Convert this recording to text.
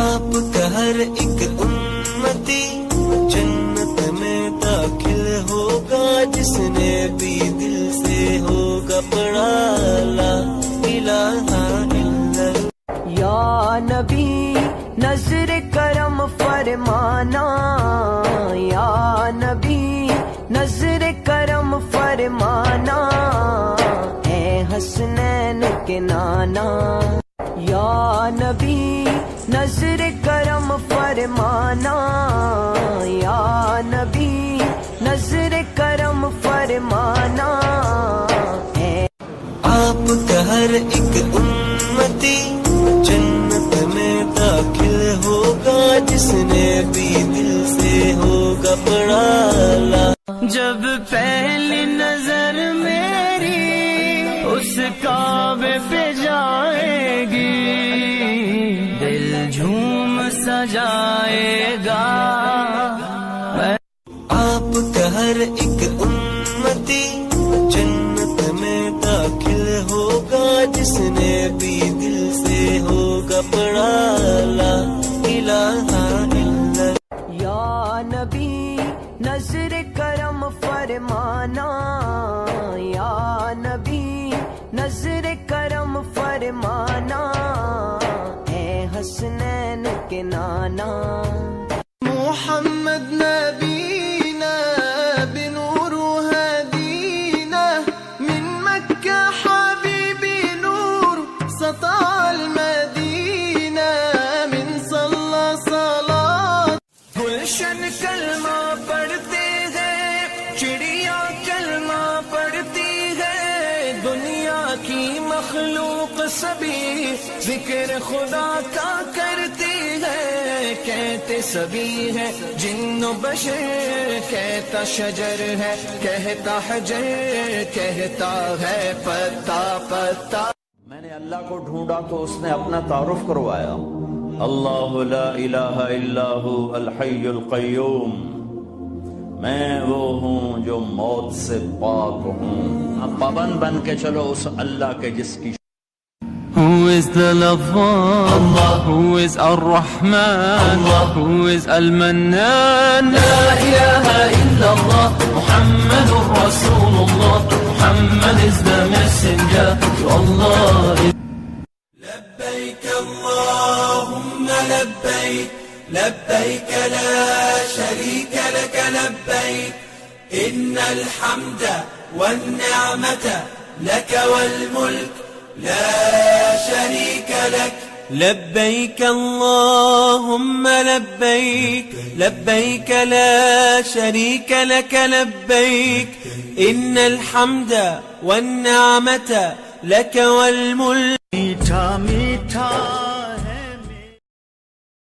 آپ کا ہر ایک امتی جنت میں داخل ہوگا جس نے بھی دل سے ہوگا پڑھا لا الہ الا اللہ۔ یا نبی نظر کرم فرمانا، یا نبی نظر کرم فرمانا، اے حسنین کے نانا۔ یا نبی نظر کرم فرمانا، یا نبی نظر کرم فرمانا، اے آپ کا ہر ایک امتی جنت میں داخل ہوگا جس نے بھی دل سے ہوگا پڑھا لا۔ جب پہلی نظر میری اس کعبے پہ جائے گی، دل جھوم سجائے گا۔ آپ کا ہر ایک امتی جنت میں داخل ہوگا جس نے بھی دل سے ہوگا پڑھا لا الہ الا اللہ۔ یا نبی نظر کرم فرمانا، یا نبی نظر کرم فرمانا، اے حسنین کے نانا۔ محمد نبینا بنور هدینا من مکہ حبیبی نور سطع المدینہ من صلی صلاة۔ گلشن کلمہ پڑھتے ہیں، چڑیا کلمہ پڑھتی ہے، دنیا کی مخلوق سبھی ذکر خدا کا کرتی ہے، کہتے سبھی ہے جن و بشر، کہتا شجر ہے کہتا حجر، کہتا ہے پتا پتا۔ میں نے اللہ کو ڈھونڈا تو اس نے اپنا تعارف کروایا، اللہ لا الہ الا هو الحی القیوم، میں وہ ہوں جو موت سے پاک ہوں۔ اب پابند بن کے چلو اس اللہ کے جس کی Who is the Lafan? Who is Ar-Rahman? Who is Al-Mannan? La ilaha illallah, Muhammadur Rasulullah, Muhammad is the messenger to Allah. لبيك اللهم لبيك، لبيك لا شريك لك لبيك، إن الحمد والنعمة لك والملك لا شريك لك۔ لبيك اللهم لبيك، لبيك لا شريك لك لبيك، إن الحمد والنعمة لك والملك۔ میٹھا میٹھا